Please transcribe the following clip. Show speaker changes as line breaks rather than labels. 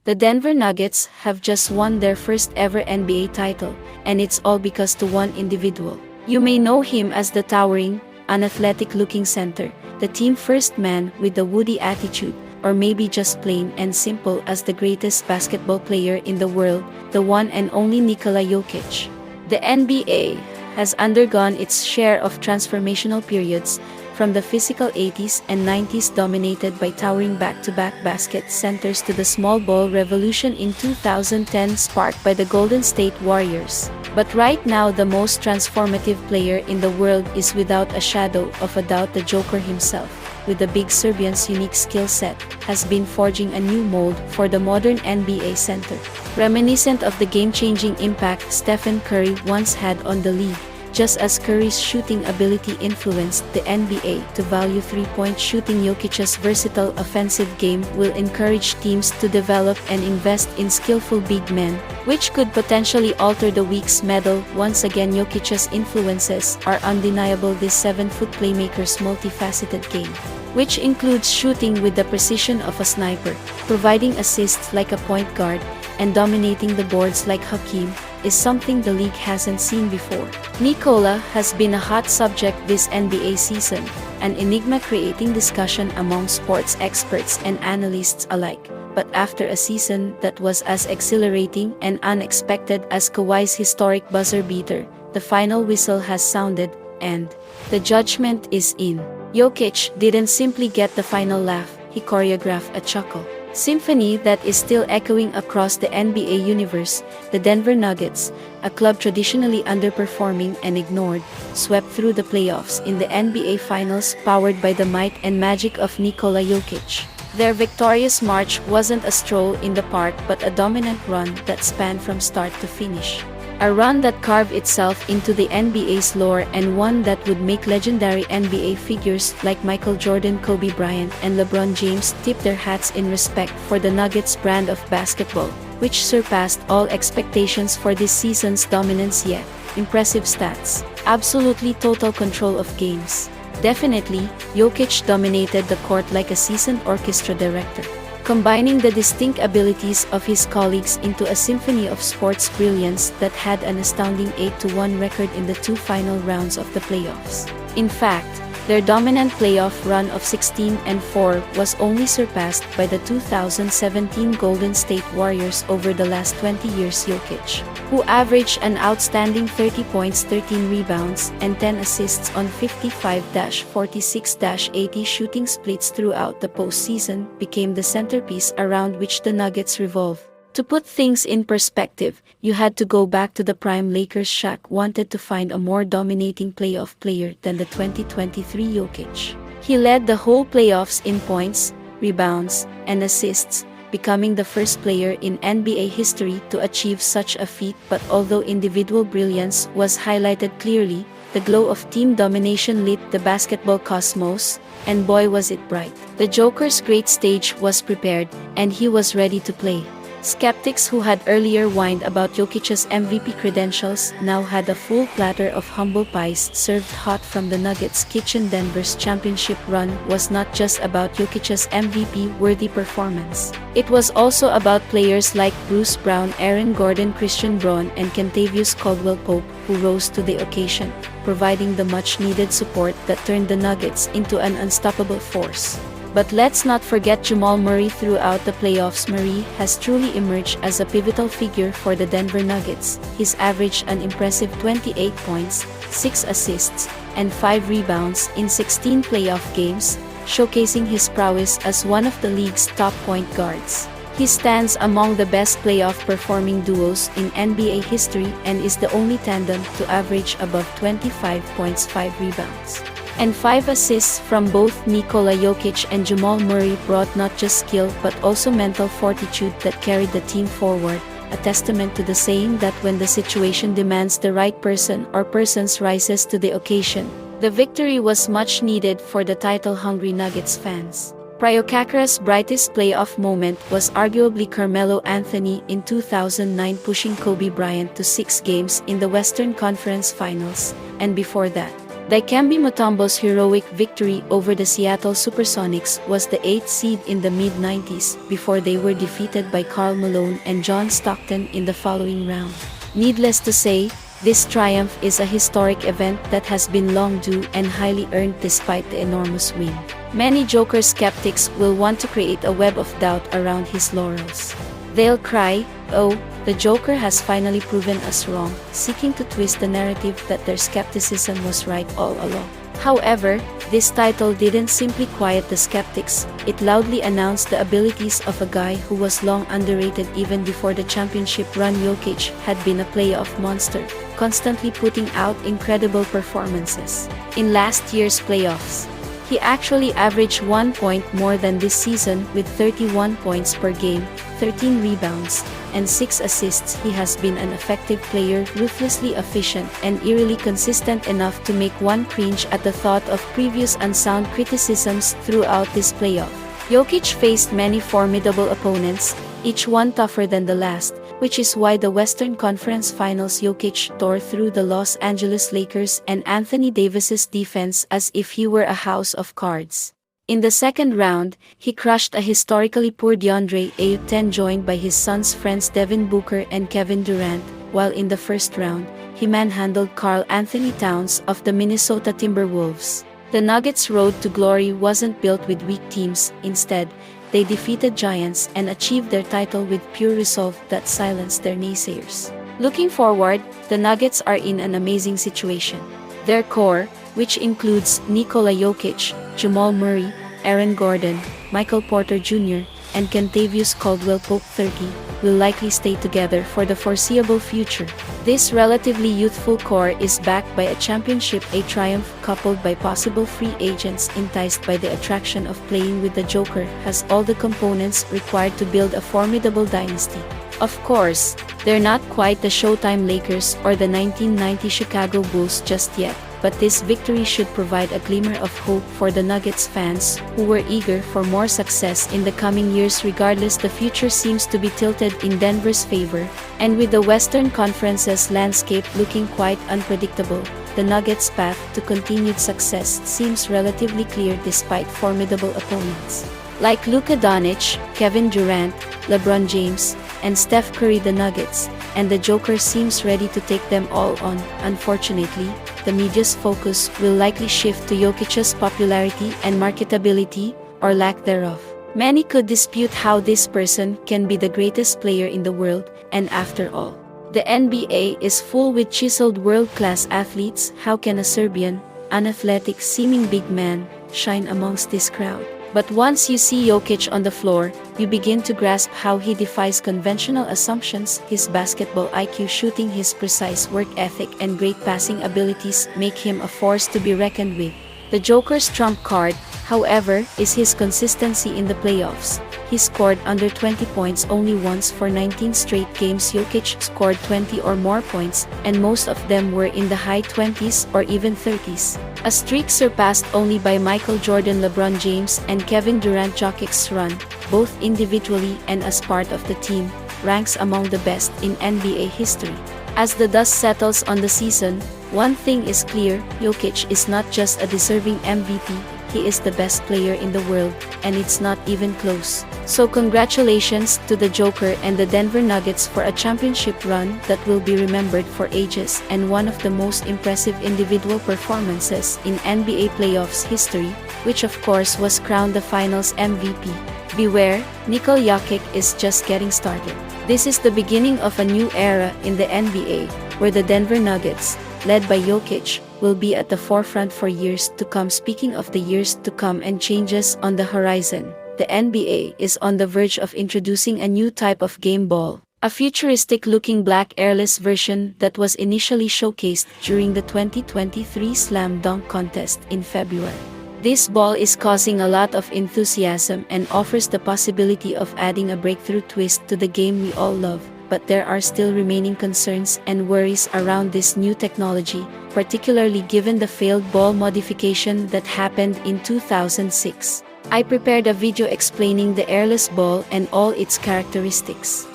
The Denver Nuggets have just won their first ever NBA title, and it's all because to one individual. You may know him as the towering, unathletic-looking center, the team first man with the Woody attitude, or maybe just plain and simple as the greatest basketball player in the world, the one and only Nikola Jokić. The NBA has undergone its share of transformational periods, from the physical 80s and 90s dominated by towering back-to-back basket centers to the small ball revolution in 2010 sparked by the Golden State Warriors. But right now the most transformative player in the world is without a shadow of a doubt the Joker himself, with the big Serbian's unique skill set, has been forging a new mold for the modern NBA center. Reminiscent of the game-changing impact Stephen Curry once had on the league, just as Curry's shooting ability influenced the NBA to value three-point shooting, Jokic's versatile offensive game will encourage teams to develop and invest in skillful big men, which could potentially alter the week's medal. Once again, Jokic's influences are undeniable. This 7-foot playmaker's multifaceted game, which includes shooting with the precision of a sniper, providing assists like a point guard, and dominating the boards like Hakeem, is something the league hasn't seen before. Nikola has been a hot subject this NBA season, an enigma creating discussion among sports experts and analysts alike. But after a season that was as exhilarating and unexpected as Kawhi's historic buzzer beater, the final whistle has sounded, and the judgment is in. Jokić didn't simply get the final laugh, he choreographed a chuckle symphony that is still echoing across the NBA universe. The Denver Nuggets, a club traditionally underperforming and ignored, swept through the playoffs in the NBA Finals powered by the might and magic of Nikola Jokić. Their victorious march wasn't a stroll in the park but a dominant run that spanned from start to finish. A run that carved itself into the NBA's lore, and one that would make legendary NBA figures like Michael Jordan, Kobe Bryant, and LeBron James tip their hats in respect for the Nuggets' brand of basketball, which surpassed all expectations for this season's dominance. Yet, impressive stats, absolutely total control of games. Definitely, Jokić dominated the court like a seasoned orchestra director, combining the distinct abilities of his colleagues into a symphony of sports brilliance that had an astounding 8-1 record in the two final rounds of the playoffs. In fact, their dominant playoff run of 16-4 was only surpassed by the 2017 Golden State Warriors. Over the last 20 years, Jokić, who averaged an outstanding 30 points, 13 rebounds, and 10 assists on 55-46-80 shooting splits throughout the postseason, became the centerpiece around which the Nuggets revolve. To put things in perspective, you had to go back to the prime Lakers. Shaq wanted to find a more dominating playoff player than the 2023 Jokić. He led the whole playoffs in points, rebounds, and assists, becoming the first player in NBA history to achieve such a feat. But although individual brilliance was highlighted clearly, the glow of team domination lit the basketball cosmos, and boy was it bright. The Joker's great stage was prepared, and he was ready to play. Skeptics who had earlier whined about Jokic's MVP credentials now had a full platter of humble pies served hot from the Nuggets' kitchen. Denver's championship run was not just about Jokic's MVP-worthy performance. It was also about players like Bruce Brown, Aaron Gordon, Christian Braun, and Kentavious Caldwell-Pope, who rose to the occasion, providing the much-needed support that turned the Nuggets into an unstoppable force. But let's not forget Jamal Murray. Throughout the playoffs, Murray has truly emerged as a pivotal figure for the Denver Nuggets. He's averaged an impressive 28 points, 6 assists, and 5 rebounds in 16 playoff games, showcasing his prowess as one of the league's top point guards. He stands among the best playoff-performing duos in NBA history and is the only tandem to average above 25 points, 5 rebounds, and 5 assists. From both Nikola Jokić and Jamal Murray brought not just skill but also mental fortitude that carried the team forward, a testament to the saying that when the situation demands, the right person or persons rises to the occasion. The victory was much needed for the title-hungry Nuggets fans. Priokakra's brightest playoff moment was arguably Carmelo Anthony in 2009, pushing Kobe Bryant to 6 games in the Western Conference Finals, and before that, Dikembe Mutombo's heroic victory over the Seattle Supersonics was the 8th seed in the mid-90s before they were defeated by Karl Malone and John Stockton in the following round. Needless to say, this triumph is a historic event that has been long due and highly earned despite the enormous win. Many Joker skeptics will want to create a web of doubt around his laurels. They'll cry, "Oh, the Joker has finally proven us wrong," seeking to twist the narrative that their skepticism was right all along. However, this title didn't simply quiet the skeptics, it loudly announced the abilities of a guy who was long underrated even before the championship run. Jokić had been a playoff monster, constantly putting out incredible performances. In last year's playoffs, he actually averaged 1 point more than this season with 31 points per game, 13 rebounds, and 6 assists. He has been an effective player, ruthlessly efficient, and eerily consistent enough to make one cringe at the thought of previous unsound criticisms throughout this playoff. Jokić faced many formidable opponents, each one tougher than the last, which is why the Western Conference Finals Jokić tore through the Los Angeles Lakers and Anthony Davis's defense as if he were a house of cards. In the second round, he crushed a historically poor DeAndre Ayton joined by his son's friends Devin Booker and Kevin Durant, while in the first round, he manhandled Karl Anthony Towns of the Minnesota Timberwolves. The Nuggets' road to glory wasn't built with weak teams, instead, they defeated giants and achieved their title with pure resolve that silenced their naysayers. Looking forward, the Nuggets are in an amazing situation. Their core, which includes Nikola Jokić, Jamal Murray, Aaron Gordon, Michael Porter Jr., and Kentavious Caldwell-Pope III, will likely stay together for the foreseeable future. This relatively youthful core is backed by a championship, a triumph coupled by possible free agents enticed by the attraction of playing with the Joker, has all the components required to build a formidable dynasty. Of course, they're not quite the Showtime Lakers or the 1990 Chicago Bulls just yet, but this victory should provide a glimmer of hope for the Nuggets fans who were eager for more success in the coming years. Regardless, the future seems to be tilted in Denver's favor, and with the Western Conference's landscape looking quite unpredictable, the Nuggets' path to continued success seems relatively clear despite formidable opponents like Luka Doncic, Kevin Durant, LeBron James, and Steph Curry. The Nuggets and the Joker seems ready to take them all on. Unfortunately, the media's focus will likely shift to Jokic's popularity and marketability, or lack thereof. Many could dispute how this person can be the greatest player in the world, and after all, the NBA is full with chiseled world-class athletes. How can a Serbian, unathletic-seeming big man shine amongst this crowd? But once you see Jokić on the floor, you begin to grasp how he defies conventional assumptions. His basketball IQ, shooting, his precise work ethic, and great passing abilities make him a force to be reckoned with. The Joker's trump card, however, is his consistency in the playoffs. He scored under 20 points only once for 19 straight games. Jokić scored 20 or more points, and most of them were in the high 20s or even 30s. A streak surpassed only by Michael Jordan, LeBron James, and Kevin Durant. Jokic's run, both individually and as part of the team, ranks among the best in NBA history. As the dust settles on the season, one thing is clear: Jokić is not just a deserving MVP, he is the best player in the world, and it's not even close. So congratulations to the Joker and the Denver Nuggets for a championship run that will be remembered for ages, and one of the most impressive individual performances in NBA playoffs history, which of course was crowned the Finals MVP. Beware, Nikola Jokić is just getting started. This is the beginning of a new era in the NBA, where the Denver Nuggets, led by Jokić, will be at the forefront for years to come. Speaking of the years to come and changes on the horizon, the NBA is on the verge of introducing a new type of game ball, a futuristic-looking black airless version that was initially showcased during the 2023 Slam Dunk Contest in February. This ball is causing a lot of enthusiasm and offers the possibility of adding a breakthrough twist to the game we all love, but there are still remaining concerns and worries around this new technology, particularly given the failed ball modification that happened in 2006. I prepared a video explaining the airless ball and all its characteristics.